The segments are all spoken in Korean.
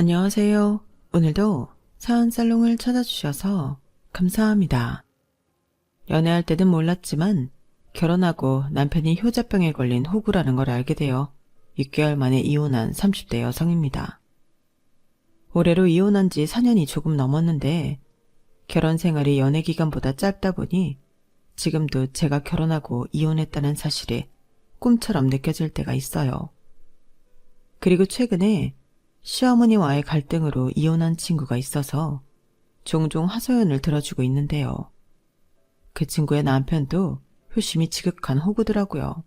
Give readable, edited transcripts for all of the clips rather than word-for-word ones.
안녕하세요. 오늘도 사은살롱을 찾아주셔서 감사합니다. 연애할 때는 몰랐지만 결혼하고 남편이 효자병에 걸린 호구라는 걸 알게 되어 6개월 만에 이혼한 30대 여성입니다. 올해로 이혼한 지 4년이 조금 넘었는데 결혼 생활이 연애 기간보다 짧다 보니 지금도 제가 결혼하고 이혼했다는 사실이 꿈처럼 느껴질 때가 있어요. 그리고 최근에 시어머니와의 갈등으로 이혼한 친구가 있어서 종종 하소연을 들어주고 있는데요. 그 친구의 남편도 효심이 지극한 호구더라고요.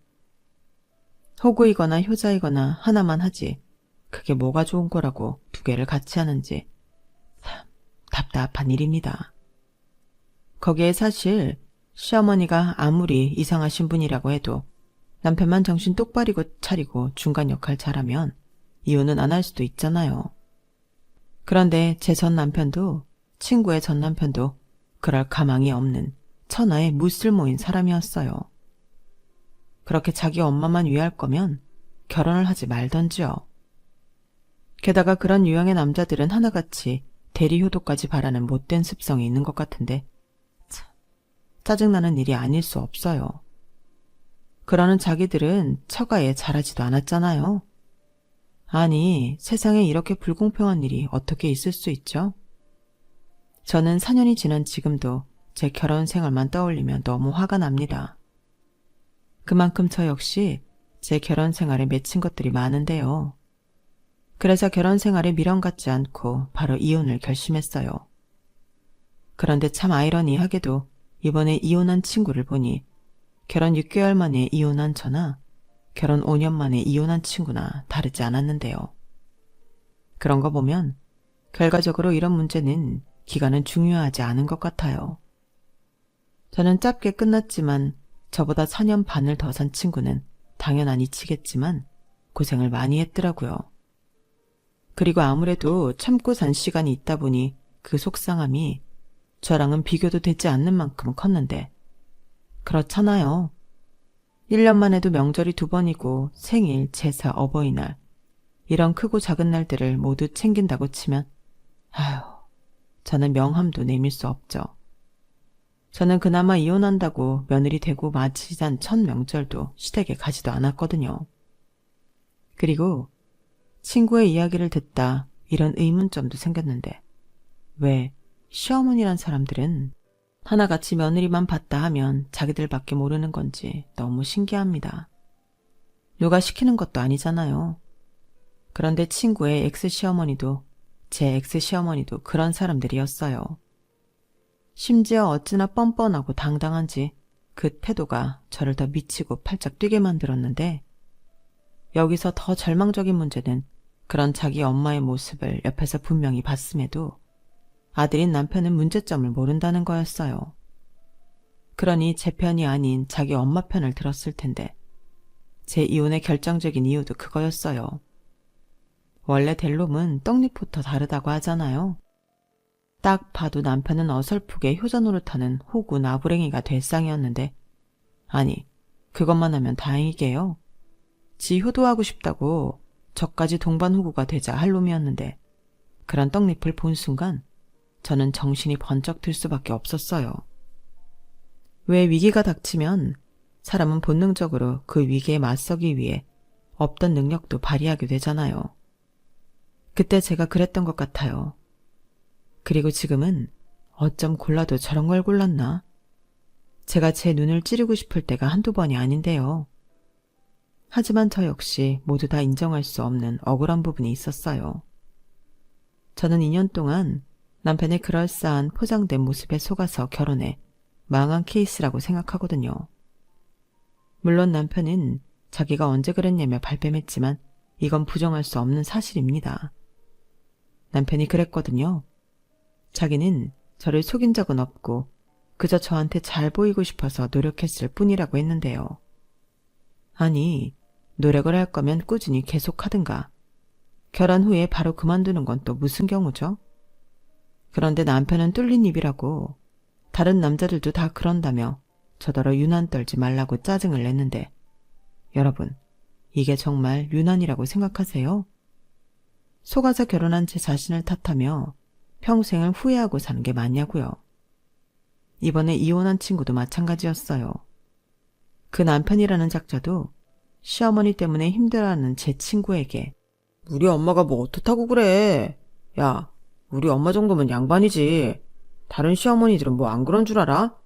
호구이거나 효자이거나 하나만 하지 그게 뭐가 좋은 거라고 두 개를 같이 하는지 참 답답한 일입니다. 거기에 사실 시어머니가 아무리 이상하신 분이라고 해도 남편만 정신 똑바로 차리고 중간 역할 잘하면 이혼은 안 할 수도 있잖아요. 그런데 제 전 남편도 친구의 전 남편도 그럴 가망이 없는 천하의 무쓸모인 사람이었어요. 그렇게 자기 엄마만 위할 거면 결혼을 하지 말던지요. 게다가 그런 유형의 남자들은 하나같이 대리효도까지 바라는 못된 습성이 있는 것 같은데 참, 짜증나는 일이 아닐 수 없어요. 그러는 자기들은 처가에 잘하지도 않았잖아요. 아니, 세상에 이렇게 불공평한 일이 어떻게 있을 수 있죠? 저는 4년이 지난 지금도 제 결혼 생활만 떠올리면 너무 화가 납니다. 그만큼 저 역시 제 결혼 생활에 맺힌 것들이 많은데요. 그래서 결혼 생활에 미련 갖지 않고 바로 이혼을 결심했어요. 그런데 참 아이러니하게도 이번에 이혼한 친구를 보니 결혼 6개월 만에 이혼한 저나 결혼 5년 만에 이혼한 친구나 다르지 않았는데요. 그런 거 보면 결과적으로 이런 문제는 기간은 중요하지 않은 것 같아요. 저는 짧게 끝났지만 저보다 4년 반을 더 산 친구는 당연하니 치겠지만 고생을 많이 했더라고요. 그리고 아무래도 참고 산 시간이 있다 보니 그 속상함이 저랑은 비교도 되지 않는 만큼 컸는데 그렇잖아요. 1년만 해도 명절이 2번이고 생일, 제사, 어버이날 이런 크고 작은 날들을 모두 챙긴다고 치면 아휴, 저는 명함도 내밀 수 없죠. 저는 그나마 이혼한다고 며느리 되고 맞이잔 첫 명절도 시댁에 가지도 않았거든요. 그리고 친구의 이야기를 듣다 이런 의문점도 생겼는데 왜 시어머니란 사람들은 하나같이 며느리만 봤다 하면 자기들밖에 모르는 건지 너무 신기합니다. 누가 시키는 것도 아니잖아요. 그런데 친구의 엑스시어머니도 제 엑스시어머니도 그런 사람들이었어요. 심지어 어찌나 뻔뻔하고 당당한지 그 태도가 저를 더 미치고 팔짝 뛰게 만들었는데 여기서 더 절망적인 문제는 그런 자기 엄마의 모습을 옆에서 분명히 봤음에도 아들인 남편은 문제점을 모른다는 거였어요. 그러니 제 편이 아닌 자기 엄마 편을 들었을 텐데 제 이혼의 결정적인 이유도 그거였어요. 원래 될 놈은 떡잎부터 다르다고 하잖아요. 딱 봐도 남편은 어설프게 효자 노릇하는 호구 나부랭이가 될 상이었는데 아니, 그것만 하면 다행이게요. 지 효도하고 싶다고 저까지 동반 호구가 되자 할 놈이었는데 그런 떡잎을 본 순간 저는 정신이 번쩍 들 수밖에 없었어요. 왜 위기가 닥치면 사람은 본능적으로 그 위기에 맞서기 위해 없던 능력도 발휘하게 되잖아요. 그때 제가 그랬던 것 같아요. 그리고 지금은 어쩜 골라도 저런 걸 골랐나? 제가 제 눈을 찌르고 싶을 때가 한두 번이 아닌데요. 하지만 저 역시 모두 다 인정할 수 없는 억울한 부분이 있었어요. 저는 2년 동안 남편의 그럴싸한 포장된 모습에 속아서 결혼해 망한 케이스라고 생각하거든요. 물론 남편은 자기가 언제 그랬냐며 발뺌했지만 이건 부정할 수 없는 사실입니다. 남편이 그랬거든요. 자기는 저를 속인 적은 없고 그저 저한테 잘 보이고 싶어서 노력했을 뿐이라고 했는데요. 아니, 노력을 할 거면 꾸준히 계속하든가. 결혼 후에 바로 그만두는 건 또 무슨 경우죠? 그런데 남편은 뚫린 입이라고 다른 남자들도 다 그런다며 저더러 유난 떨지 말라고 짜증을 냈는데 여러분, 이게 정말 유난이라고 생각하세요? 속아서 결혼한 제 자신을 탓하며 평생을 후회하고 사는 게 맞냐고요. 이번에 이혼한 친구도 마찬가지였어요. 그 남편이라는 작자도 시어머니 때문에 힘들어하는 제 친구에게 우리 엄마가 뭐 어떻다고 그래. 야, 우리 엄마 정도면 양반이지. 다른 시어머니들은 뭐 안 그런 줄 알아?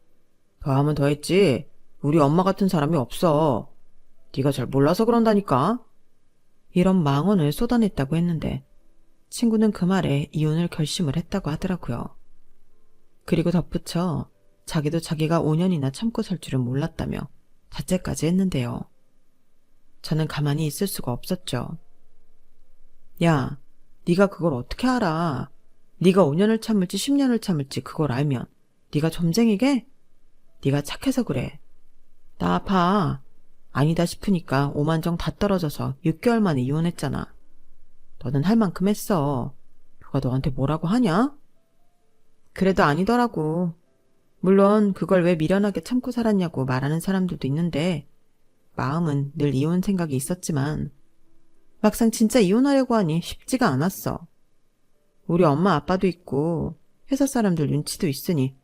더하면 더했지. 우리 엄마 같은 사람이 없어. 네가 잘 몰라서 그런다니까. 이런 망언을 쏟아냈다고 했는데 친구는 그 말에 이혼을 결심을 했다고 하더라고요. 그리고 덧붙여 자기도 자기가 5년이나 참고 살 줄은 몰랐다며 자책까지 했는데요. 저는 가만히 있을 수가 없었죠. 야, 네가 그걸 어떻게 알아? 네가 5년을 참을지 10년을 참을지 그걸 알면 네가 점쟁이게? 네가 착해서 그래. 나 아파. 아니다 싶으니까 오만정 다 떨어져서 6개월 만에 이혼했잖아. 너는 할 만큼 했어. 누가 너한테 뭐라고 하냐? 그래도 아니더라고. 물론 그걸 왜 미련하게 참고 살았냐고 말하는 사람들도 있는데 마음은 늘 이혼 생각이 있었지만 막상 진짜 이혼하려고 하니 쉽지가 않았어. 우리 엄마 아빠도 있고 회사 사람들 눈치도 있으니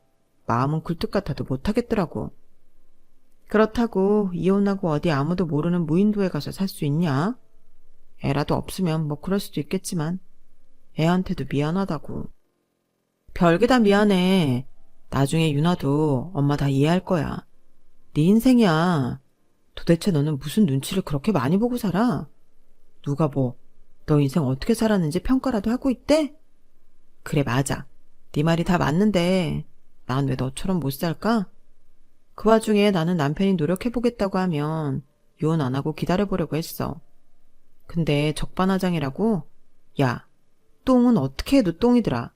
마음은 굴뚝 같아도 못하겠더라고. 그렇다고 이혼하고 어디 아무도 모르는 무인도에 가서 살 수 있냐? 애라도 없으면 뭐 그럴 수도 있겠지만 애한테도 미안하다고. 별게 다 미안해. 나중에 유나도 엄마 다 이해할 거야. 네 인생이야. 도대체 너는 무슨 눈치를 그렇게 많이 보고 살아? 누가 뭐 너 인생 어떻게 살았는지 평가라도 하고 있대? 그래 맞아. 네 말이 다 맞는데 난 왜 너처럼 못 살까? 그 와중에 나는 남편이 노력해보겠다고 하면 이혼 안 하고 기다려보려고 했어. 근데 적반하장이라고? 야, 똥은 어떻게 해도 똥이더라.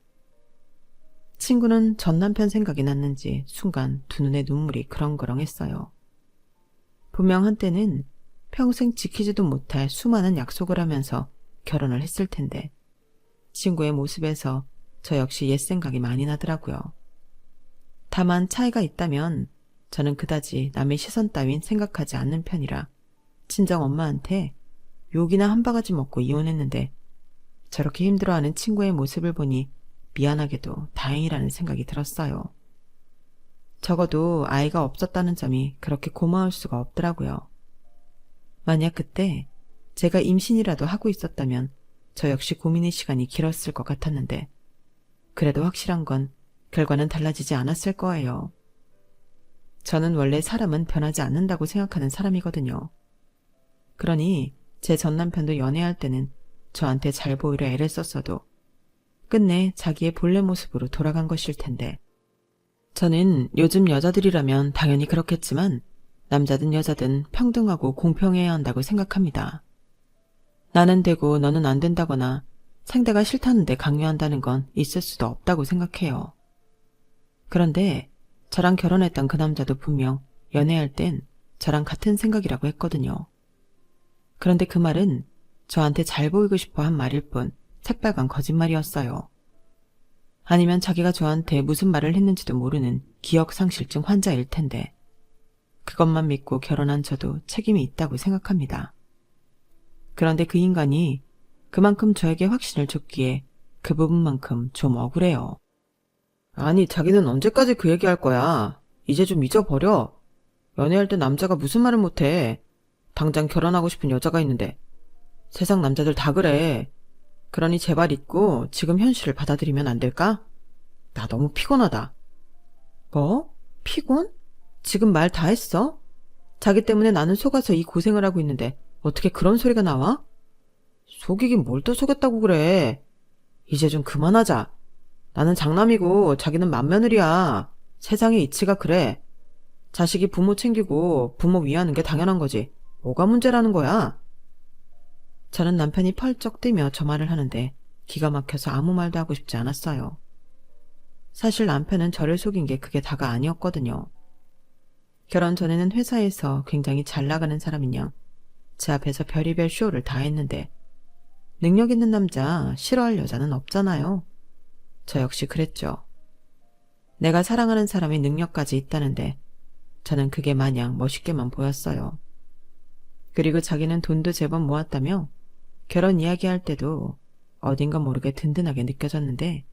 친구는 전 남편 생각이 났는지 순간 두 눈에 눈물이 그렁그렁했어요. 분명 한때는 평생 지키지도 못할 수많은 약속을 하면서 결혼을 했을 텐데 친구의 모습에서 저 역시 옛 생각이 많이 나더라고요. 다만 차이가 있다면 저는 그다지 남의 시선 따윈 생각하지 않는 편이라 친정 엄마한테 욕이나 한 바가지 먹고 이혼했는데 저렇게 힘들어하는 친구의 모습을 보니 미안하게도 다행이라는 생각이 들었어요. 적어도 아이가 없었다는 점이 그렇게 고마울 수가 없더라고요. 만약 그때 제가 임신이라도 하고 있었다면 저 역시 고민의 시간이 길었을 것 같았는데 그래도 확실한 건 결과는 달라지지 않았을 거예요. 저는 원래 사람은 변하지 않는다고 생각하는 사람이거든요. 그러니 제 전남편도 연애할 때는 저한테 잘 보이려 애를 썼어도 끝내 자기의 본래 모습으로 돌아간 것일 텐데 저는 요즘 여자들이라면 당연히 그렇겠지만 남자든 여자든 평등하고 공평해야 한다고 생각합니다. 나는 되고 너는 안 된다거나 상대가 싫다는데 강요한다는 건 있을 수도 없다고 생각해요. 그런데 저랑 결혼했던 그 남자도 분명 연애할 땐 저랑 같은 생각이라고 했거든요. 그런데 그 말은 저한테 잘 보이고 싶어 한 말일 뿐 새빨간 거짓말이었어요. 아니면 자기가 저한테 무슨 말을 했는지도 모르는 기억상실증 환자일 텐데 그것만 믿고 결혼한 저도 책임이 있다고 생각합니다. 그런데 그 인간이 그만큼 저에게 확신을 줬기에 그 부분만큼 좀 억울해요. 아니 자기는 언제까지 그 얘기할 거야. 이제 좀 잊어버려. 연애할 때 남자가 무슨 말을 못해. 당장 결혼하고 싶은 여자가 있는데 세상 남자들 다 그래. 그러니 제발 잊고 지금 현실을 받아들이면 안 될까? 나 너무 피곤하다. 뭐? 피곤? 지금 말 다 했어? 자기 때문에 나는 속아서 이 고생을 하고 있는데 어떻게 그런 소리가 나와? 속이긴 뭘 또 속였다고 그래. 이제 좀 그만하자. 나는 장남이고 자기는 맏며느리야. 세상의 이치가 그래. 자식이 부모 챙기고 부모 위하는 게 당연한 거지. 뭐가 문제라는 거야? 저는 남편이 펄쩍 뛰며 저 말을 하는데 기가 막혀서 아무 말도 하고 싶지 않았어요. 사실 남편은 저를 속인 게 그게 다가 아니었거든요. 결혼 전에는 회사에서 굉장히 잘 나가는 사람인 양 제 앞에서 별의별 쇼를 다 했는데 능력 있는 남자 싫어할 여자는 없잖아요. 저 역시 그랬죠. 내가 사랑하는 사람이 능력까지 있다는데 저는 그게 마냥 멋있게만 보였어요. 그리고 자기는 돈도 제법 모았다며 결혼 이야기할 때도 어딘가 모르게 든든하게 느껴졌는데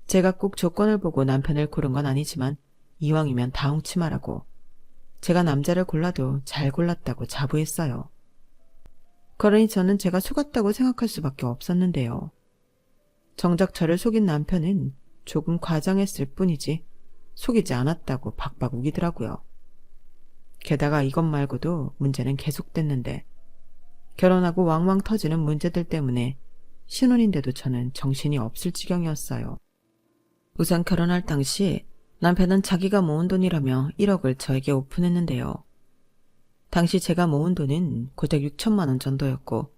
제가 꼭 조건을 보고 남편을 고른 건 아니지만 이왕이면 다 웅치 말라고 제가 남자를 골라도 잘 골랐다고 자부했어요. 그러니 저는 제가 속았다고 생각할 수밖에 없었는데요. 정작 저를 속인 남편은 조금 과장했을 뿐이지 속이지 않았다고 박박 우기더라고요. 게다가 이것 말고도 문제는 계속됐는데 결혼하고 왕왕 터지는 문제들 때문에 신혼인데도 저는 정신이 없을 지경이었어요. 우선 결혼할 당시 남편은 자기가 모은 돈이라며 1억을 저에게 오픈했는데요. 당시 제가 모은 돈은 고작 6천만 원 정도였고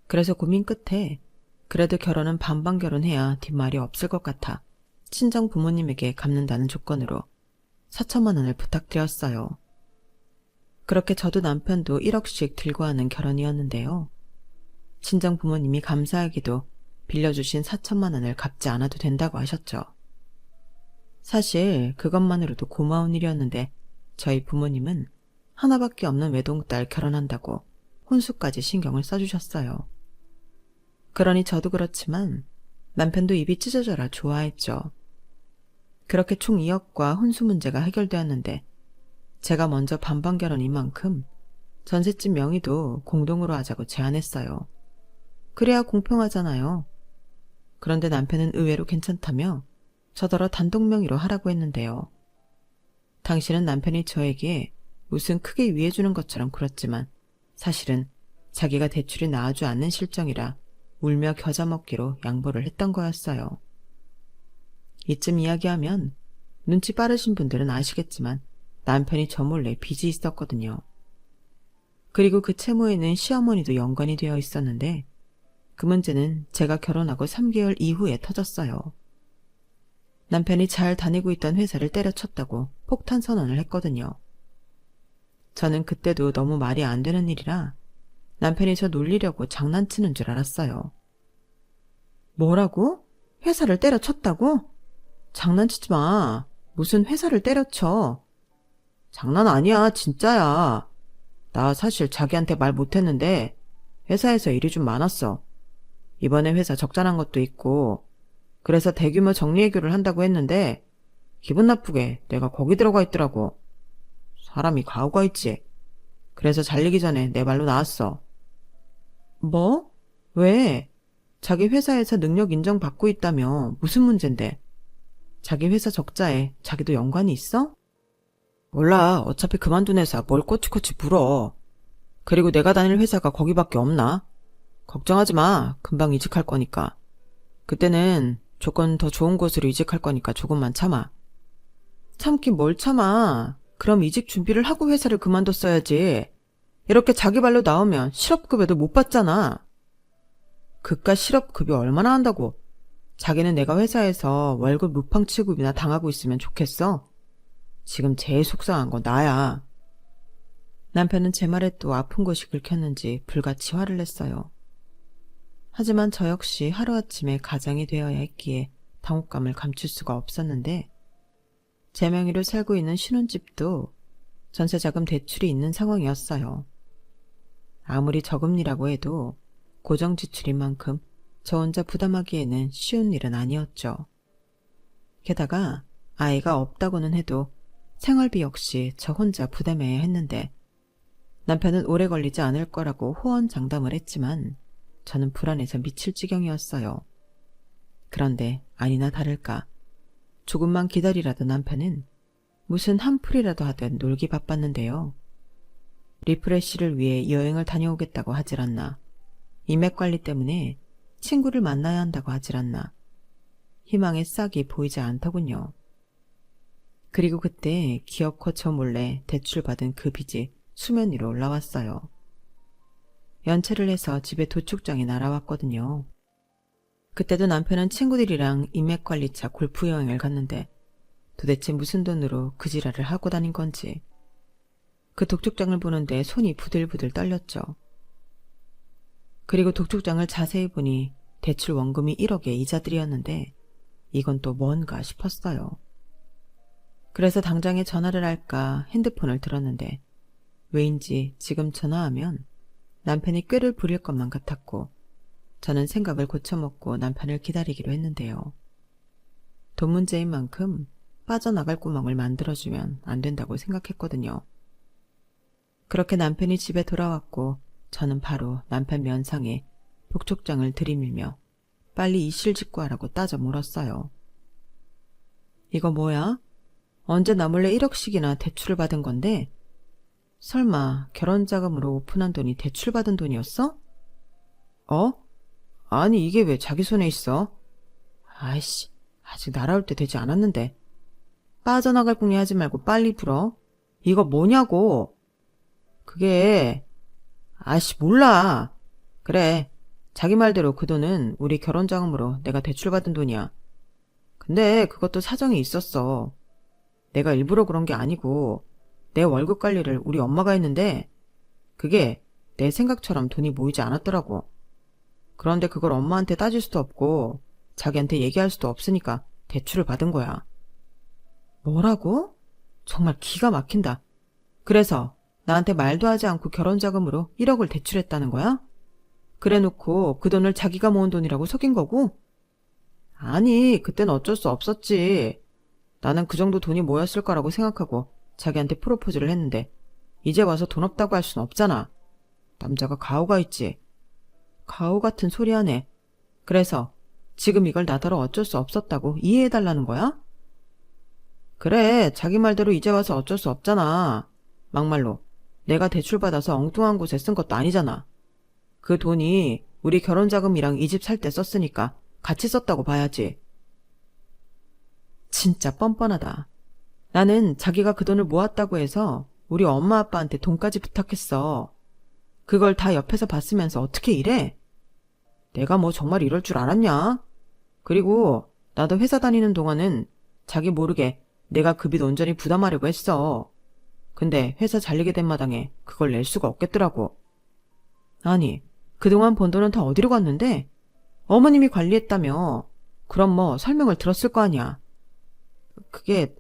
그래서 고민 끝에 그래도 결혼은 반반 결혼해야 뒷말이 없을 것 같아 친정 부모님에게 갚는다는 조건으로 4천만 원을 부탁드렸어요. 그렇게 저도 남편도 1억씩 들고 하는 결혼이었는데요. 친정 부모님이 감사하게도 빌려주신 4천만 원을 갚지 않아도 된다고 하셨죠. 사실 그것만으로도 고마운 일이었는데 저희 부모님은 하나밖에 없는 외동딸 결혼한다고 혼수까지 신경을 써주셨어요. 그러니 저도 그렇지만 남편도 입이 찢어져라 좋아했죠. 그렇게 총 2억과 혼수 문제가 해결되었는데 제가 먼저 반반 결혼인 만큼 전셋집 명의도 공동으로 하자고 제안했어요. 그래야 공평하잖아요. 그런데 남편은 의외로 괜찮다며 저더러 단독 명의로 하라고 했는데요. 당신은 남편이 저에게 무슨 크게 위해주는 것처럼 굴었지만 사실은 자기가 대출이 나아주 않는 실정이라 울며 겨자 먹기로 양보를 했던 거였어요. 이쯤 이야기하면 눈치 빠르신 분들은 아시겠지만 남편이 저 몰래 빚이 있었거든요. 그리고 그 채무에는 시어머니도 연관이 되어 있었는데 그 문제는 제가 결혼하고 3개월 이후에 터졌어요. 남편이 잘 다니고 있던 회사를 때려쳤다고 폭탄 선언을 했거든요. 저는 그때도 너무 말이 안 되는 일이라 남편이 저 놀리려고 장난치는 줄 알았어요. 뭐라고? 회사를 때려쳤다고? 장난치지 마. 무슨 회사를 때려쳐. 장난 아니야, 진짜야. 나 사실 자기한테 말 못했는데 회사에서 일이 좀 많았어. 이번에 회사 적자난 것도 있고 그래서 대규모 정리해고를 한다고 했는데 기분 나쁘게 내가 거기 들어가 있더라고. 사람이 가오가 있지. 그래서 잘리기 전에 내 말로 나왔어. 뭐? 왜? 자기 회사에서 능력 인정받고 있다며 무슨 문젠데? 자기 회사 적자에 자기도 연관이 있어? 몰라. 어차피 그만둔 회사 뭘 꼬치꼬치 물어. 그리고 내가 다닐 회사가 거기밖에 없나? 걱정하지 마. 금방 이직할 거니까. 그때는 조건 더 좋은 곳으로 이직할 거니까 조금만 참아. 참긴 뭘 참아. 그럼 이직 준비를 하고 회사를 그만뒀어야지. 이렇게 자기 발로 나오면 실업급여도 못 받잖아. 그깟 실업급여 얼마나 한다고. 자기는 내가 회사에서 월급 무팡 취급이나 당하고 있으면 좋겠어. 지금 제일 속상한 건 나야. 남편은 제 말에 또 아픈 곳이 긁혔는지 불같이 화를 냈어요. 하지만 저 역시 하루아침에 가장이 되어야 했기에 당혹감을 감출 수가 없었는데 제 명의로 살고 있는 신혼집도 전세자금 대출이 있는 상황이었어요. 아무리 저금리라고 해도 고정지출인 만큼 저 혼자 부담하기에는 쉬운 일은 아니었죠. 게다가 아이가 없다고는 해도 생활비 역시 저 혼자 부담해야 했는데 남편은 오래 걸리지 않을 거라고 호언장담을 했지만 저는 불안해서 미칠 지경이었어요. 그런데 아니나 다를까 조금만 기다리라던 남편은 무슨 한풀이라도 하듯 놀기 바빴는데요. 리프레시를 위해 여행을 다녀오겠다고 하질 않나. 인맥관리 때문에 친구를 만나야 한다고 하질 않나. 희망의 싹이 보이지 않더군요. 그리고 그때 기어코 저 몰래 대출받은 그 빚이 수면 위로 올라왔어요. 연체를 해서 집에 도축장이 날아왔거든요. 그때도 남편은 친구들이랑 인맥관리차 골프 여행을 갔는데 도대체 무슨 돈으로 그 지랄을 하고 다닌 건지 그 독촉장을 보는데 손이 부들부들 떨렸죠. 그리고 독촉장을 자세히 보니 대출 원금이 1억의 이자들이었는데 이건 또 뭔가 싶었어요. 그래서 당장에 전화를 할까 핸드폰을 들었는데 왜인지 지금 전화하면 남편이 꾀를 부릴 것만 같았고 저는 생각을 고쳐먹고 남편을 기다리기로 했는데요. 돈 문제인 만큼 빠져나갈 구멍을 만들어주면 안 된다고 생각했거든요. 그렇게 남편이 집에 돌아왔고 저는 바로 남편 면상에 복촉장을 들이밀며 빨리 이실직고하라고 따져 물었어요. 이거 뭐야? 언제 나 몰래 1억씩이나 대출을 받은 건데? 설마 결혼자금으로 오픈한 돈이 대출받은 돈이었어? 어? 아니 이게 왜 자기 손에 있어? 아이씨, 아직 날아올 때 되지 않았는데. 빠져나갈 궁리 하지 말고 빨리 풀어. 이거 뭐냐고. 그게 아씨 몰라. 그래, 자기 말대로 그 돈은 우리 결혼자금으로 내가 대출받은 돈이야. 근데 그것도 사정이 있었어. 내가 일부러 그런 게 아니고 내 월급 관리를 우리 엄마가 했는데 그게 내 생각처럼 돈이 모이지 않았더라고. 그런데 그걸 엄마한테 따질 수도 없고 자기한테 얘기할 수도 없으니까 대출을 받은 거야. 뭐라고? 정말 기가 막힌다. 그래서 나한테 말도 하지 않고 결혼자금으로 1억을 대출했다는 거야? 그래놓고 그 돈을 자기가 모은 돈이라고 속인 거고? 아니, 그땐 어쩔 수 없었지. 나는 그 정도 돈이 모였을 거라고 생각하고 자기한테 프로포즈를 했는데 이제 와서 돈 없다고 할 순 없잖아. 남자가 가오가 있지. 가오 같은 소리 하네. 그래서 지금 이걸 나더러 어쩔 수 없었다고 이해해달라는 거야? 그래, 자기 말대로 이제 와서 어쩔 수 없잖아. 막말로 내가 대출받아서 엉뚱한 곳에 쓴 것도 아니잖아. 그 돈이 우리 결혼자금이랑 이 집 살 때 썼으니까 같이 썼다고 봐야지. 진짜 뻔뻔하다. 나는 자기가 그 돈을 모았다고 해서 우리 엄마 아빠한테 돈까지 부탁했어. 그걸 다 옆에서 봤으면서 어떻게 이래? 내가 뭐 정말 이럴 줄 알았냐? 그리고 나도 회사 다니는 동안은 자기 모르게 내가 그 빚 온전히 부담하려고 했어. 근데 회사 잘리게 된 마당에 그걸 낼 수가 없겠더라고. 아니, 그동안 번 돈은 다 어디로 갔는데? 어머님이 관리했다며. 그럼 뭐 설명을 들었을 거 아니야. 그게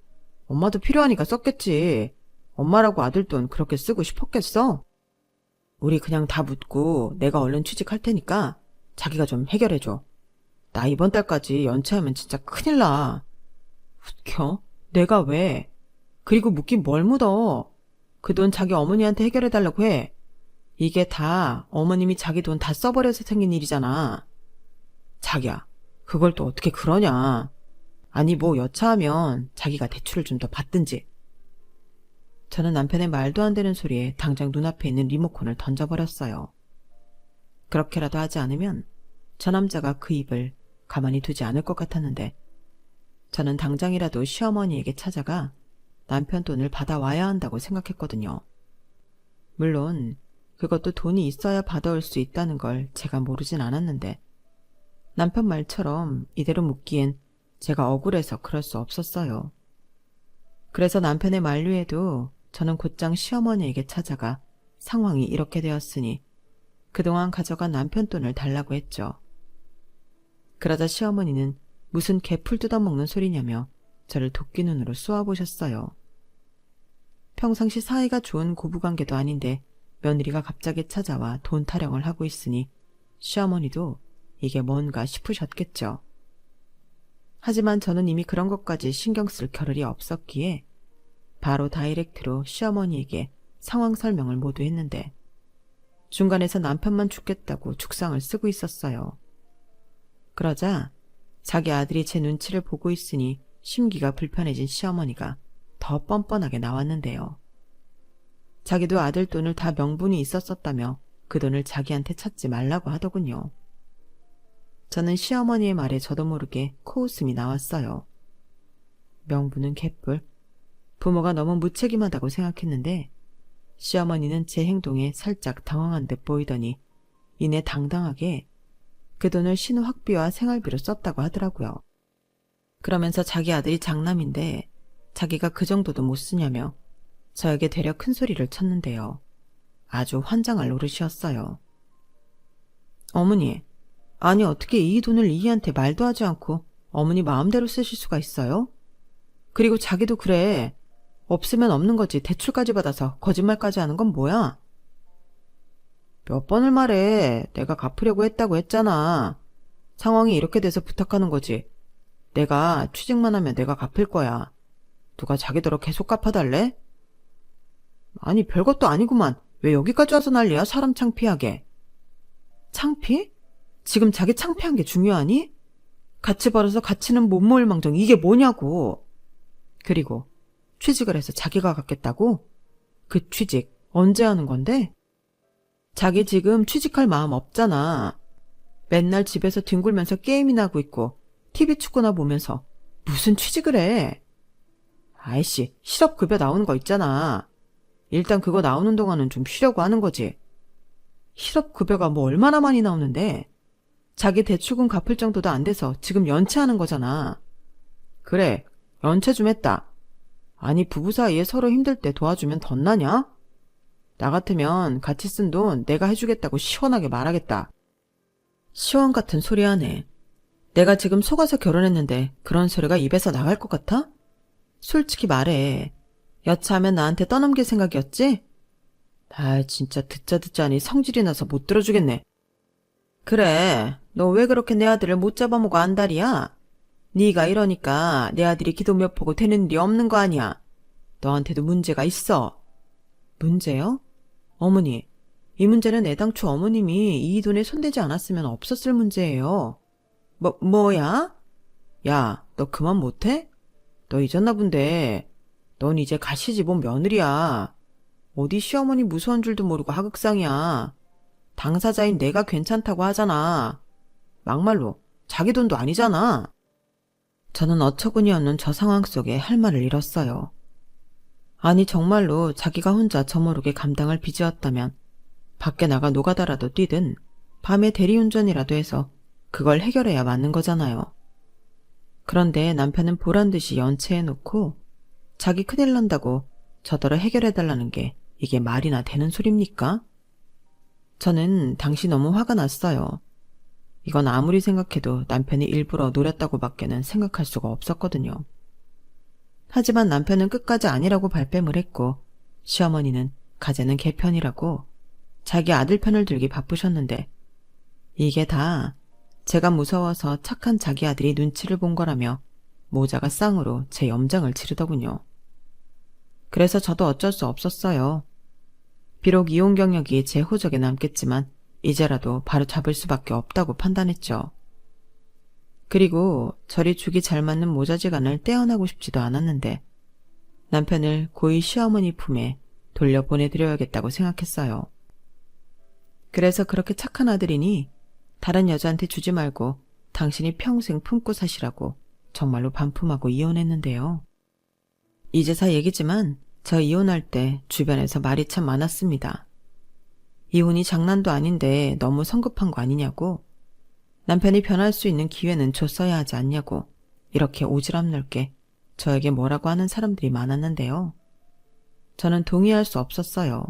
엄마도 필요하니까 썼겠지. 엄마라고 아들 돈 그렇게 쓰고 싶었겠어? 우리 그냥 다 묻고 내가 얼른 취직할 테니까 자기가 좀 해결해줘. 나 이번 달까지 연체하면 진짜 큰일 나. 웃겨? 내가 왜? 그리고 묻긴 뭘 묻어. 그 돈 자기 어머니한테 해결해달라고 해. 이게 다 어머님이 자기 돈 다 써버려서 생긴 일이잖아. 자기야, 그걸 또 어떻게 그러냐. 아니 뭐 여차하면 자기가 대출을 좀 더 받든지. 저는 남편의 말도 안 되는 소리에 당장 눈앞에 있는 리모컨을 던져버렸어요. 그렇게라도 하지 않으면 저 남자가 그 입을 가만히 두지 않을 것 같았는데 저는 당장이라도 시어머니에게 찾아가 남편 돈을 받아와야 한다고 생각했거든요. 물론 그것도 돈이 있어야 받아올 수 있다는 걸 제가 모르진 않았는데 남편 말처럼 이대로 묻기엔 제가 억울해서 그럴 수 없었어요. 그래서 남편의 만류에도 저는 곧장 시어머니에게 찾아가 상황이 이렇게 되었으니 그동안 가져간 남편 돈을 달라고 했죠. 그러자 시어머니는 무슨 개풀 뜯어먹는 소리냐며 저를 도끼 눈으로 쏘아보셨어요. 평상시 사이가 좋은 고부관계도 아닌데 며느리가 갑자기 찾아와 돈 타령을 하고 있으니 시어머니도 이게 뭔가 싶으셨겠죠. 하지만 저는 이미 그런 것까지 신경 쓸 겨를이 없었기에 바로 다이렉트로 시어머니에게 상황 설명을 모두 했는데 중간에서 남편만 죽겠다고 죽상을 쓰고 있었어요. 그러자 자기 아들이 제 눈치를 보고 있으니 심기가 불편해진 시어머니가 더 뻔뻔하게 나왔는데요. 자기도 아들 돈을 다 명분이 있었었다며 그 돈을 자기한테 찾지 말라고 하더군요. 저는 시어머니의 말에 저도 모르게 코웃음이 나왔어요. 명분은 개뿔. 부모가 너무 무책임하다고 생각했는데 시어머니는 제 행동에 살짝 당황한 듯 보이더니 이내 당당하게 그 돈을 신우 학비와 생활비로 썼다고 하더라고요. 그러면서 자기 아들이 장남인데 자기가 그 정도도 못 쓰냐며 저에게 되려 큰 소리를 쳤는데요. 아주 환장할 노릇이었어요. 어머니, 아니 어떻게 이 돈을 이희한테 말도 하지 않고 어머니 마음대로 쓰실 수가 있어요? 그리고 자기도 그래. 없으면 없는 거지 대출까지 받아서 거짓말까지 하는 건 뭐야? 몇 번을 말해. 내가 갚으려고 했다고 했잖아. 상황이 이렇게 돼서 부탁하는 거지. 내가 취직만 하면 내가 갚을 거야. 누가 자기더러 계속 갚아달래? 아니 별것도 아니구만. 왜 여기까지 와서 난리야, 사람 창피하게. 창피? 지금 자기 창피한 게 중요하니? 같이 벌어서 같이는 못 모을 망정 이게 뭐냐고. 그리고 취직을 해서 자기가 갖겠다고? 그 취직 언제 하는 건데? 자기 지금 취직할 마음 없잖아. 맨날 집에서 뒹굴면서 게임이나 하고 있고 TV 축구나 보면서 무슨 취직을 해. 아이씨, 실업급여 나오는 거 있잖아. 일단 그거 나오는 동안은 좀 쉬려고 하는 거지. 실업급여가 뭐 얼마나 많이 나오는데 자기 대출금 갚을 정도도 안 돼서 지금 연체하는 거잖아. 그래, 연체 좀 했다. 아니 부부 사이에 서로 힘들 때 도와주면 덧나냐? 나 같으면 같이 쓴 돈 내가 해주겠다고 시원하게 말하겠다. 시원 같은 소리 하네. 내가 지금 속아서 결혼했는데 그런 소리가 입에서 나갈 것 같아? 솔직히 말해. 여차하면 나한테 떠넘길 생각이었지? 아 진짜 듣자니 성질이 나서 못 들어주겠네. 그래, 너 왜 그렇게 내 아들을 못 잡아먹어 안달이야? 네가 이러니까 내 아들이 기도 몇 포고 되는 일이 없는 거 아니야. 너한테도 문제가 있어. 문제요? 어머니, 이 문제는 애당초 어머님이 이 돈에 손대지 않았으면 없었을 문제예요. 뭐야? 야, 너 그만 못해? 너 잊었나 본데. 넌 이제 가시집 온 며느리야. 어디 시어머니 무서운 줄도 모르고 하극상이야. 당사자인 내가 괜찮다고 하잖아. 막말로 자기 돈도 아니잖아. 저는 어처구니 없는 저 상황 속에 할 말을 잃었어요. 아니 정말로 자기가 혼자 저모르게 감당할 빚이었다면 밖에 나가 노가다라도 뛰든 밤에 대리운전이라도 해서 그걸 해결해야 맞는 거잖아요. 그런데 남편은 보란듯이 연체해놓고 자기 큰일 난다고 저더러 해결해달라는 게 이게 말이나 되는 소립니까? 저는 당시 너무 화가 났어요. 이건 아무리 생각해도 남편이 일부러 노렸다고 밖에는 생각할 수가 없었거든요. 하지만 남편은 끝까지 아니라고 발뺌을 했고 시어머니는 가재는 개편이라고 자기 아들 편을 들기 바쁘셨는데 이게 다 제가 무서워서 착한 자기 아들이 눈치를 본 거라며 모자가 쌍으로 제 염장을 지르더군요. 그래서 저도 어쩔 수 없었어요. 비록 이혼 경력이 제 호적에 남겠지만 이제라도 바로 잡을 수밖에 없다고 판단했죠. 그리고 저리 죽이 잘 맞는 모자지간을 떼어나고 싶지도 않았는데 남편을 고이 시어머니 품에 돌려보내드려야겠다고 생각했어요. 그래서 그렇게 착한 아들이니 다른 여자한테 주지 말고 당신이 평생 품고 사시라고 정말로 반품하고 이혼했는데요. 이제사 얘기지만 저 이혼할 때 주변에서 말이 참 많았습니다. 이혼이 장난도 아닌데 너무 성급한 거 아니냐고, 남편이 변할 수 있는 기회는 줬어야 하지 않냐고 이렇게 오지랖 넓게 저에게 뭐라고 하는 사람들이 많았는데요. 저는 동의할 수 없었어요.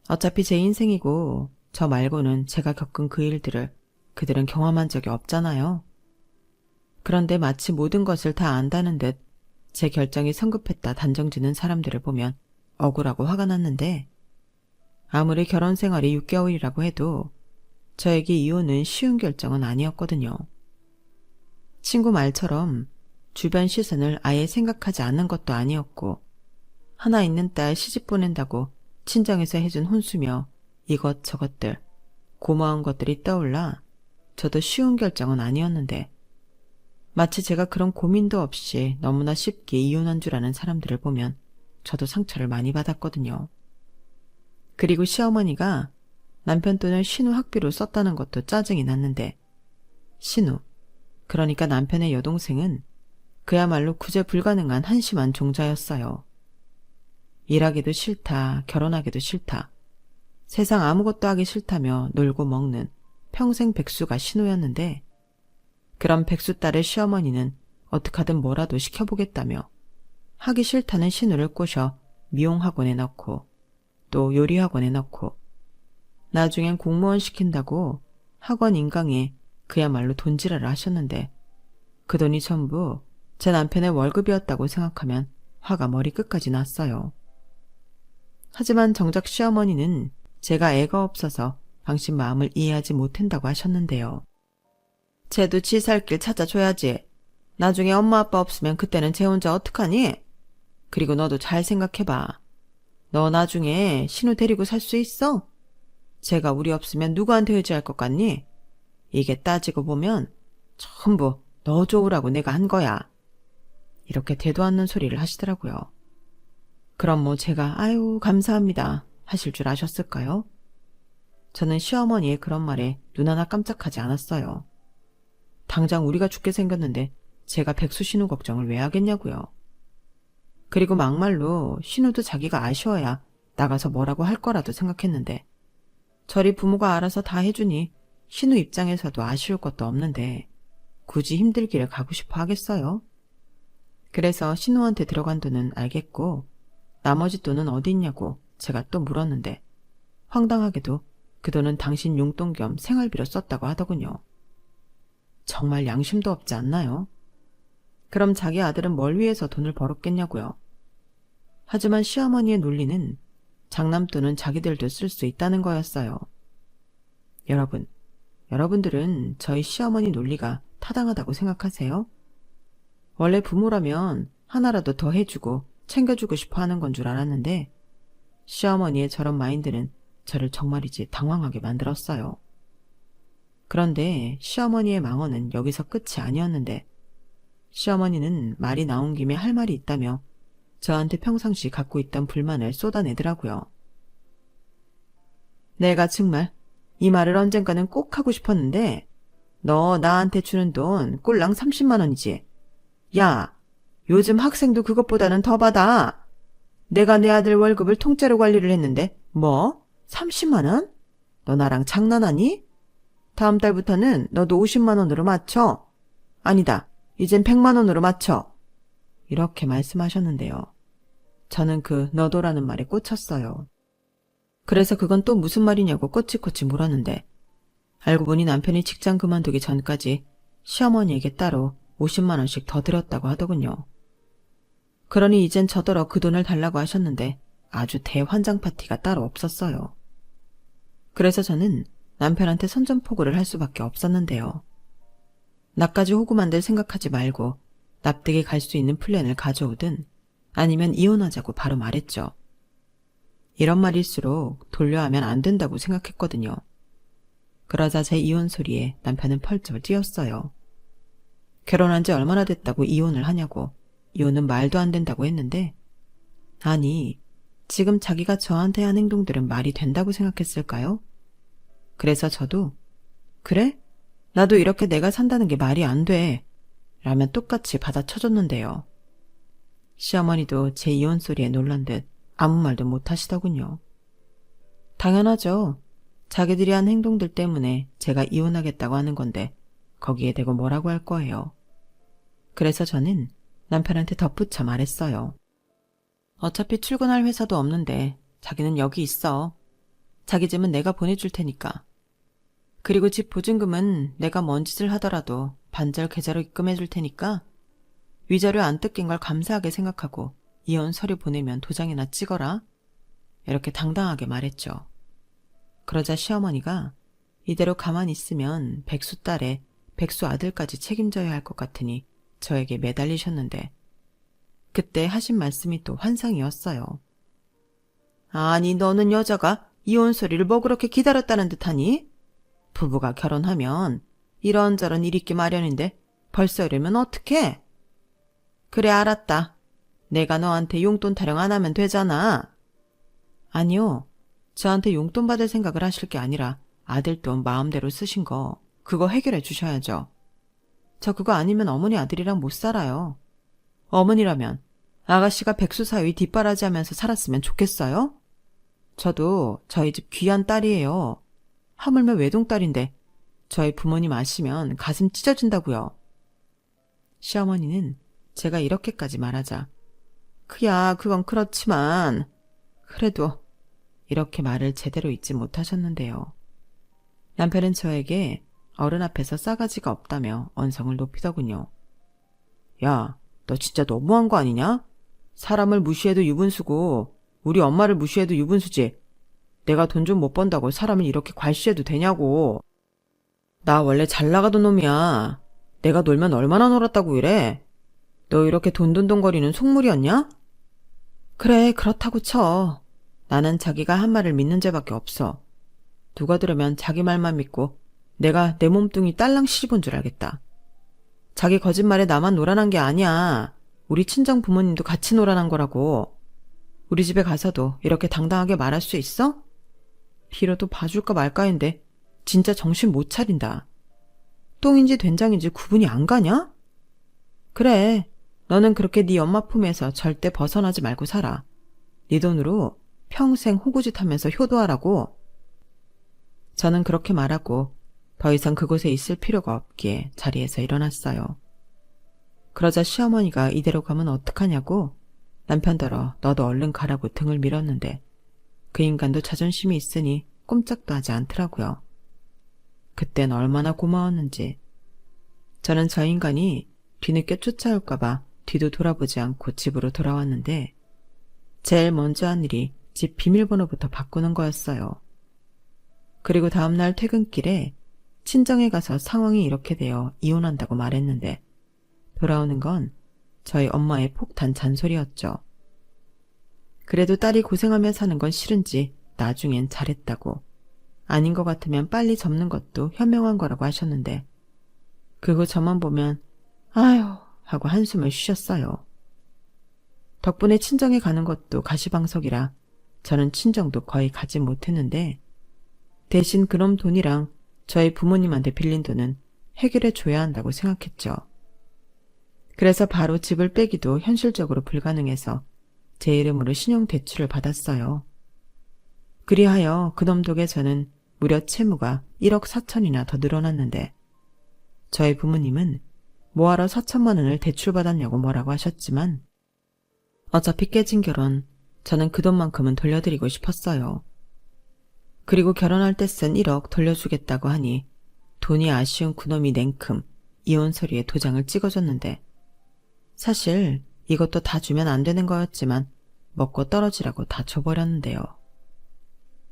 어차피 제 인생이고 저 말고는 제가 겪은 그 일들을 그들은 경험한 적이 없잖아요. 그런데 마치 모든 것을 다 안다는 듯 제 결정이 성급했다 단정지는 사람들을 보면 억울하고 화가 났는데 아무리 결혼 생활이 6개월이라고 해도 저에게 이혼은 쉬운 결정은 아니었거든요. 친구 말처럼 주변 시선을 아예 생각하지 않는 것도 아니었고 하나 있는 딸 시집 보낸다고 친정에서 해준 혼수며 이것저것들 고마운 것들이 떠올라 저도 쉬운 결정은 아니었는데 마치 제가 그런 고민도 없이 너무나 쉽게 이혼한 줄 아는 사람들을 보면 저도 상처를 많이 받았거든요. 그리고 시어머니가 남편 돈을 신우 학비로 썼다는 것도 짜증이 났는데 신우, 그러니까 남편의 여동생은 그야말로 구제 불가능한 한심한 종자였어요. 일하기도 싫다, 결혼하기도 싫다, 세상 아무것도 하기 싫다며 놀고 먹는 평생 백수가 신우였는데 그런 백수 딸의 시어머니는 어떡하든 뭐라도 시켜보겠다며 하기 싫다는 신우를 꼬셔 미용학원에 넣고 또 요리학원에 넣고 나중엔 공무원 시킨다고 학원 인강에 그야말로 돈지랄을 하셨는데 그 돈이 전부 제 남편의 월급이었다고 생각하면 화가 머리끝까지 났어요. 하지만 정작 시어머니는 제가 애가 없어서 당신 마음을 이해하지 못한다고 하셨는데요. 쟤도 지 살 길 찾아줘야지. 나중에 엄마 아빠 없으면 그때는 쟤 혼자 어떡하니? 그리고 너도 잘 생각해봐. 너 나중에 신우 데리고 살 수 있어? 쟤가 우리 없으면 누구한테 의지할 것 같니? 이게 따지고 보면 전부 너 좋으라고 내가 한 거야. 이렇게 대도 않는 소리를 하시더라고요. 그럼 뭐 제가 아유 감사합니다 하실 줄 아셨을까요? 저는 시어머니의 그런 말에 눈 하나 깜짝하지 않았어요. 당장 우리가 죽게 생겼는데 제가 백수 신우 걱정을 왜 하겠냐고요. 그리고 막말로 신우도 자기가 아쉬워야 나가서 뭐라고 할 거라도 생각했는데 저리 부모가 알아서 다 해주니 신우 입장에서도 아쉬울 것도 없는데 굳이 힘들기를 가고 싶어 하겠어요? 그래서 신우한테 들어간 돈은 알겠고 나머지 돈은 어디 있냐고 제가 또 물었는데 황당하게도 그 돈은 당신 용돈 겸 생활비로 썼다고 하더군요. 정말 양심도 없지 않나요? 그럼 자기 아들은 뭘 위해서 돈을 벌었겠냐고요. 하지만 시어머니의 논리는 장남돈은 자기들도 쓸 수 있다는 거였어요. 여러분들은 저희 시어머니 논리가 타당하다고 생각하세요? 원래 부모라면 하나라도 더 해주고 챙겨주고 싶어 하는 건 줄 알았는데 시어머니의 저런 마인드는 저를 정말이지 당황하게 만들었어요. 그런데 시어머니의 망언은 여기서 끝이 아니었는데 시어머니는 말이 나온 김에 할 말이 있다며 저한테 평상시 갖고 있던 불만을 쏟아내더라고요. 내가 정말 이 말을 언젠가는 꼭 하고 싶었는데 너 나한테 주는 돈 꼴랑 30만 원이지. 야, 요즘 학생도 그것보다는 더 받아. 내가 내 아들 월급을 통째로 관리를 했는데 뭐? 30만 원? 너 나랑 장난하니? 다음 달부터는 너도 50만 원으로 맞춰. 아니다, 이젠 100만 원으로 맞춰. 이렇게 말씀하셨는데요. 저는 그 너도라는 말에 꽂혔어요. 그래서 그건 또 무슨 말이냐고 꼬치꼬치 물었는데 알고 보니 남편이 직장 그만두기 전까지 시어머니에게 따로 50만 원씩 더 드렸다고 하더군요. 그러니 이젠 저더러 그 돈을 달라고 하셨는데 아주 대환장 파티가 따로 없었어요. 그래서 저는 남편한테 선전포고를 할 수밖에 없었는데요. 나까지 호구만들 생각하지 말고 납득이 갈 수 있는 플랜을 가져오든 아니면 이혼하자고 바로 말했죠. 이런 말일수록 돌려하면 안 된다고 생각했거든요. 그러자 제 이혼 소리에 남편은 펄쩍 뛰었어요. 결혼한 지 얼마나 됐다고 이혼을 하냐고, 이혼은 말도 안 된다고 했는데 아니, 지금 자기가 저한테 한 행동들은 말이 된다고 생각했을까요? 그래서 저도 그래? 나도 이렇게 내가 산다는 게 말이 안 돼. 라면 똑같이 받아쳐줬는데요. 시어머니도 제 이혼 소리에 놀란 듯 아무 말도 못 하시더군요. 당연하죠. 자기들이 한 행동들 때문에 제가 이혼하겠다고 하는 건데 거기에 대고 뭐라고 할 거예요. 그래서 저는 남편한테 덧붙여 말했어요. 어차피 출근할 회사도 없는데 자기는 여기 있어. 자기 집은 내가 보내줄 테니까. 그리고 집 보증금은 내가 뭔 짓을 하더라도 반절 계좌로 입금해줄 테니까 위자료 안 뜯긴 걸 감사하게 생각하고 이혼 서류 보내면 도장이나 찍어라. 이렇게 당당하게 말했죠. 그러자 시어머니가 이대로 가만히 있으면 백수 딸에 백수 아들까지 책임져야 할 것 같으니 저에게 매달리셨는데 그때 하신 말씀이 또 환상이었어요. 아니, 너는 여자가 이혼 소리를 뭐 그렇게 기다렸다는 듯하니? 부부가 결혼하면 이런저런 일 있기 마련인데 벌써 이러면 어떡해? 그래, 알았다. 내가 너한테 용돈 타령 안 하면 되잖아. 아니요. 저한테 용돈 받을 생각을 하실 게 아니라 아들 돈 마음대로 쓰신 거 그거 해결해 주셔야죠. 저 그거 아니면 어머니 아들이랑 못 살아요. 어머니라면 아가씨가 백수 사위 뒷바라지하면서 살았으면 좋겠어요? 저도 저희 집 귀한 딸이에요. 하물며 외동딸인데 저희 부모님 아시면 가슴 찢어진다고요. 시어머니는 제가 이렇게까지 말하자 그야 그건 그렇지만 그래도 이렇게 말을 제대로 잊지 못하셨는데요. 남편은 저에게 어른 앞에서 싸가지가 없다며 언성을 높이더군요. 야, 너 진짜 너무한 거 아니냐? 사람을 무시해도 유분수고 우리 엄마를 무시해도 유분수지. 내가 돈 좀 못 번다고 사람을 이렇게 괄시해도 되냐고. 나 원래 잘 나가던 놈이야. 내가 놀면 얼마나 놀았다고 이래. 너 이렇게 돈돈돈거리는 속물이었냐? 그래, 그렇다고 쳐. 나는 자기가 한 말을 믿는 죄밖에 없어. 누가 들으면 자기 말만 믿고 내가 내 몸뚱이 딸랑 씹은 줄 알겠다. 자기 거짓말에 나만 놀아난 게 아니야. 우리 친정 부모님도 같이 놀아난 거라고. 우리 집에 가서도 이렇게 당당하게 말할 수 있어? 빌어도 봐줄까 말까인데 진짜 정신 못 차린다. 똥인지 된장인지 구분이 안 가냐? 그래, 너는 그렇게 네 엄마 품에서 절대 벗어나지 말고 살아. 네 돈으로 평생 호구짓 하면서 효도하라고. 저는 그렇게 말하고 더 이상 그곳에 있을 필요가 없기에 자리에서 일어났어요. 그러자 시어머니가 이대로 가면 어떡하냐고 남편더러 너도 얼른 가라고 등을 밀었는데 그 인간도 자존심이 있으니 꼼짝도 하지 않더라고요. 그땐 얼마나 고마웠는지. 저는 저 인간이 뒤늦게 쫓아올까봐 뒤도 돌아보지 않고 집으로 돌아왔는데 제일 먼저 한 일이 집 비밀번호부터 바꾸는 거였어요. 그리고 다음날 퇴근길에 친정에 가서 상황이 이렇게 되어 이혼한다고 말했는데 돌아오는 건 저희 엄마의 폭탄 잔소리였죠. 그래도 딸이 고생하며 사는 건 싫은지 나중엔 잘했다고, 아닌 것 같으면 빨리 접는 것도 현명한 거라고 하셨는데 그거 저만 보면 아휴 하고 한숨을 쉬셨어요. 덕분에 친정에 가는 것도 가시방석이라 저는 친정도 거의 가지 못했는데 대신 그놈 돈이랑 저희 부모님한테 빌린 돈은 해결해 줘야 한다고 생각했죠. 그래서 바로 집을 빼기도 현실적으로 불가능해서 제 이름으로 신용대출을 받았어요. 그리하여 그놈 덕에 저는 무려 채무가 1억 4천이나 더 늘어났는데 저희 부모님은 뭐하러 4천만 원을 대출받았냐고 뭐라고 하셨지만 어차피 깨진 결혼, 저는 그 돈만큼은 돌려드리고 싶었어요. 그리고 결혼할 때 쓴 1억 돌려주겠다고 하니 돈이 아쉬운 그놈이 냉큼 이혼 서류에 도장을 찍어줬는데 사실 이것도 다 주면 안 되는 거였지만 먹고 떨어지라고 다 줘버렸는데요.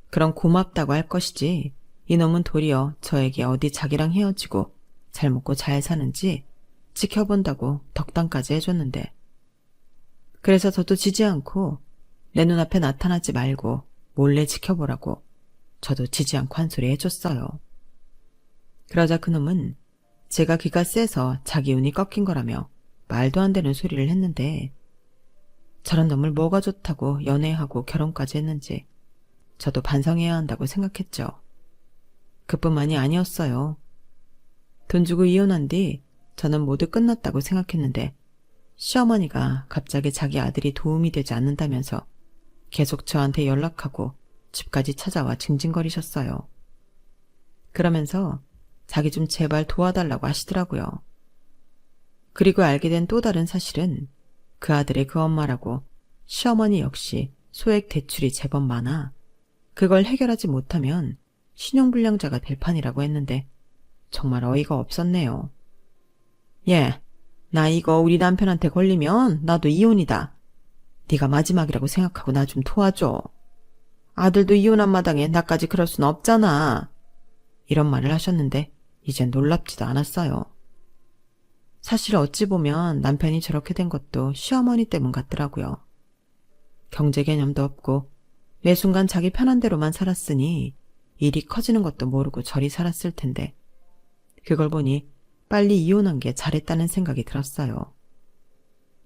그럼 고맙다고 할 것이지 이놈은 도리어 저에게 어디 자기랑 헤어지고 잘 먹고 잘 사는지 지켜본다고 덕담까지 해줬는데 그래서 저도 지지 않고 내 눈앞에 나타나지 말고 몰래 지켜보라고 저도 지지 않고 한 소리 해줬어요. 그러자 그놈은 제가 기가 세서 자기 운이 꺾인 거라며 말도 안 되는 소리를 했는데 저런 놈을 뭐가 좋다고 연애하고 결혼까지 했는지 저도 반성해야 한다고 생각했죠. 그뿐만이 아니었어요. 돈 주고 이혼한 뒤 저는 모두 끝났다고 생각했는데 시어머니가 갑자기 자기 아들이 도움이 되지 않는다면서 계속 저한테 연락하고 집까지 찾아와 징징거리셨어요. 그러면서 자기 좀 제발 도와달라고 하시더라고요. 그리고 알게 된 또 다른 사실은 그 아들의 그 엄마라고 시어머니 역시 소액 대출이 제법 많아 그걸 해결하지 못하면 신용불량자가 될 판이라고 했는데 정말 어이가 없었네요. 예, 나 이거 우리 남편한테 걸리면 나도 이혼이다. 네가 마지막이라고 생각하고 나 좀 도와줘. 아들도 이혼한 마당에 나까지 그럴 순 없잖아. 이런 말을 하셨는데 이젠 놀랍지도 않았어요. 사실 어찌 보면 남편이 저렇게 된 것도 시어머니 때문 같더라고요. 경제 개념도 없고 매 순간 자기 편한 대로만 살았으니 일이 커지는 것도 모르고 저리 살았을 텐데 그걸 보니 빨리 이혼한 게 잘했다는 생각이 들었어요.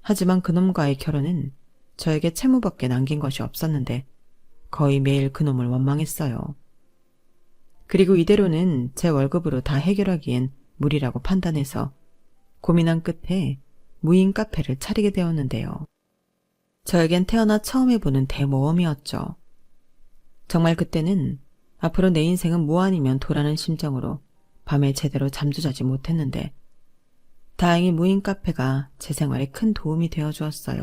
하지만 그놈과의 결혼은 저에게 채무밖에 남긴 것이 없었는데 거의 매일 그놈을 원망했어요. 그리고 이대로는 제 월급으로 다 해결하기엔 무리라고 판단해서 고민한 끝에 무인 카페를 차리게 되었는데요. 저에겐 태어나 처음 해보는 대모험이었죠. 정말 그때는 앞으로 내 인생은 뭐 아니면 도라는 심정으로 밤에 제대로 잠도 자지 못했는데 다행히 무인 카페가 제 생활에 큰 도움이 되어주었어요.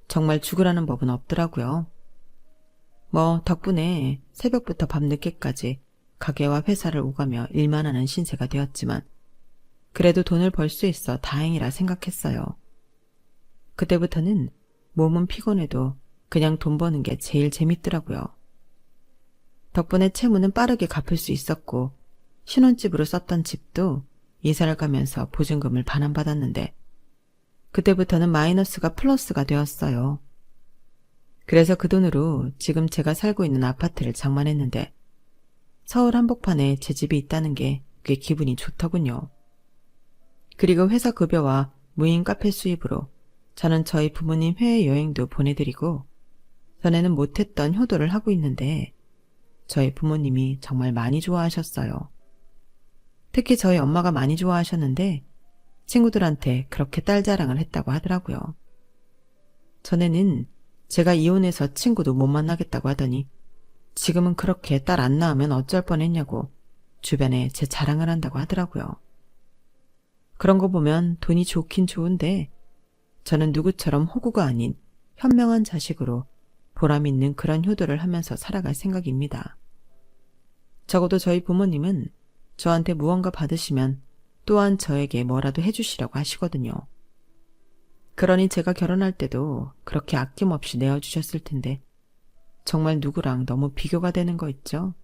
정말 죽으라는 법은 없더라고요. 뭐 덕분에 새벽부터 밤늦게까지 가게와 회사를 오가며 일만 하는 신세가 되었지만 그래도 돈을 벌 수 있어 다행이라 생각했어요. 그때부터는 몸은 피곤해도 그냥 돈 버는 게 제일 재밌더라고요. 덕분에 채무는 빠르게 갚을 수 있었고 신혼집으로 썼던 집도 이사를 가면서 보증금을 반환받았는데 그때부터는 마이너스가 플러스가 되었어요. 그래서 그 돈으로 지금 제가 살고 있는 아파트를 장만했는데 서울 한복판에 제 집이 있다는 게 꽤 기분이 좋더군요. 그리고 회사 급여와 무인 카페 수입으로 저는 저희 부모님 해외여행도 보내드리고 전에는 못했던 효도를 하고 있는데 저희 부모님이 정말 많이 좋아하셨어요. 특히 저희 엄마가 많이 좋아하셨는데 친구들한테 그렇게 딸 자랑을 했다고 하더라고요. 전에는 제가 이혼해서 친구도 못 만나겠다고 하더니 지금은 그렇게 딸 안 낳으면 어쩔 뻔했냐고 주변에 제 자랑을 한다고 하더라고요. 그런 거 보면 돈이 좋긴 좋은데 저는 누구처럼 호구가 아닌 현명한 자식으로 보람 있는 그런 효도를 하면서 살아갈 생각입니다. 적어도 저희 부모님은 저한테 무언가 받으시면 또한 저에게 뭐라도 해주시라고 하시거든요. 그러니 제가 결혼할 때도 그렇게 아낌없이 내어주셨을 텐데 정말 누구랑 너무 비교가 되는 거 있죠?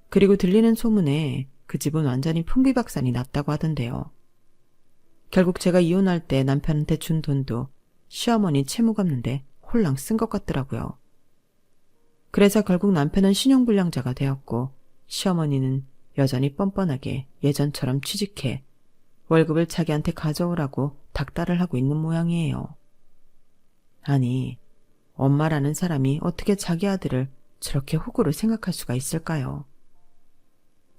그리고 들리는 소문에 그 집은 완전히 풍비박산이 났다고 하던데요. 결국 제가 이혼할 때 남편한테 준 돈도 시어머니 채무 갚는데 홀랑 쓴 것 같더라고요. 그래서 결국 남편은 신용불량자가 되었고 시어머니는 여전히 뻔뻔하게 예전처럼 취직해 월급을 자기한테 가져오라고 닥달을 하고 있는 모양이에요. 아니, 엄마라는 사람이 어떻게 자기 아들을 저렇게 호구로 생각할 수가 있을까요?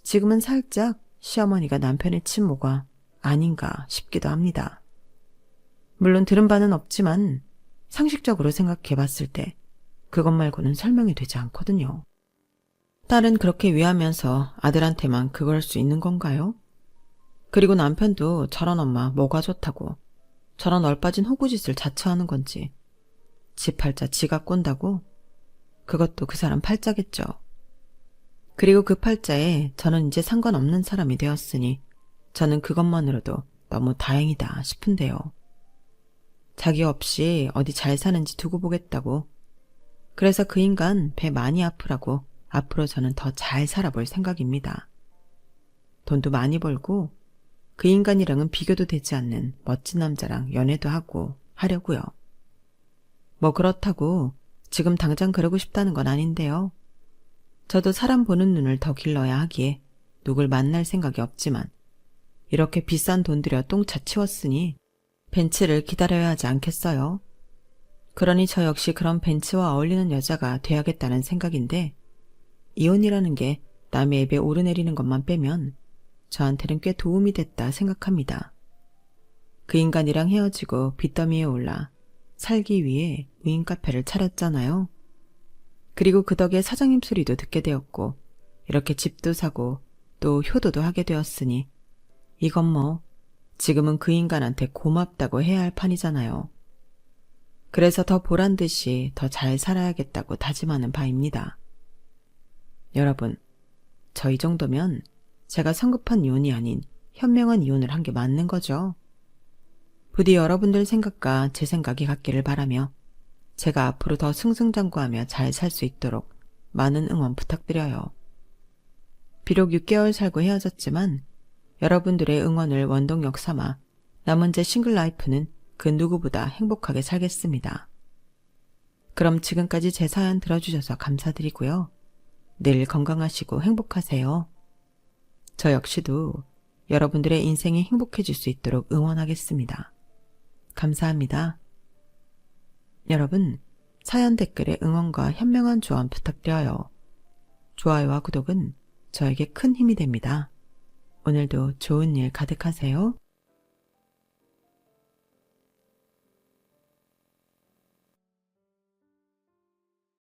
지금은 살짝 시어머니가 남편의 친모가 아닌가 싶기도 합니다. 물론 들은 바는 없지만 상식적으로 생각해 봤을 때 그것 말고는 설명이 되지 않거든요. 딸은 그렇게 위하면서 아들한테만 그걸 할 수 있는 건가요? 그리고 남편도 저런 엄마 뭐가 좋다고 저런 얼빠진 호구짓을 자처하는 건지 지 팔자 지가 꼰다고? 그것도 그 사람 팔자겠죠. 그리고 그 팔자에 저는 이제 상관없는 사람이 되었으니 저는 그것만으로도 너무 다행이다 싶은데요. 자기 없이 어디 잘 사는지 두고 보겠다고. 그래서 그 인간 배 많이 아프라고 앞으로 저는 더 잘 살아볼 생각입니다. 돈도 많이 벌고 그 인간이랑은 비교도 되지 않는 멋진 남자랑 연애도 하고 하려고요. 뭐 그렇다고 지금 당장 그러고 싶다는 건 아닌데요. 저도 사람 보는 눈을 더 길러야 하기에 누굴 만날 생각이 없지만 이렇게 비싼 돈 들여 똥차 치웠으니 벤츠를 기다려야 하지 않겠어요? 그러니 저 역시 그런 벤츠와 어울리는 여자가 돼야겠다는 생각인데 이혼이라는 게 남의 입에 오르내리는 것만 빼면 저한테는 꽤 도움이 됐다 생각합니다. 그 인간이랑 헤어지고 빚더미에 올라 살기 위해 무인 카페를 차렸잖아요. 그리고 그 덕에 사장님 소리도 듣게 되었고 이렇게 집도 사고 또 효도도 하게 되었으니 이건 뭐 지금은 그 인간한테 고맙다고 해야 할 판이잖아요. 그래서 더 보란듯이 더 잘 살아야겠다고 다짐하는 바입니다. 여러분, 저 이 정도면 제가 성급한 이혼이 아닌 현명한 이혼을 한 게 맞는 거죠. 부디 여러분들 생각과 제 생각이 같기를 바라며 제가 앞으로 더 승승장구하며 잘 살 수 있도록 많은 응원 부탁드려요. 비록 6개월 살고 헤어졌지만 여러분들의 응원을 원동력 삼아 남은 제 싱글 라이프는 그 누구보다 행복하게 살겠습니다. 그럼 지금까지 제 사연 들어주셔서 감사드리고요. 늘 건강하시고 행복하세요. 저 역시도 여러분들의 인생이 행복해질 수 있도록 응원하겠습니다. 감사합니다. 여러분, 사연 댓글에 응원과 현명한 조언 부탁드려요. 좋아요와 구독은 저에게 큰 힘이 됩니다. 오늘도 좋은 일 가득하세요.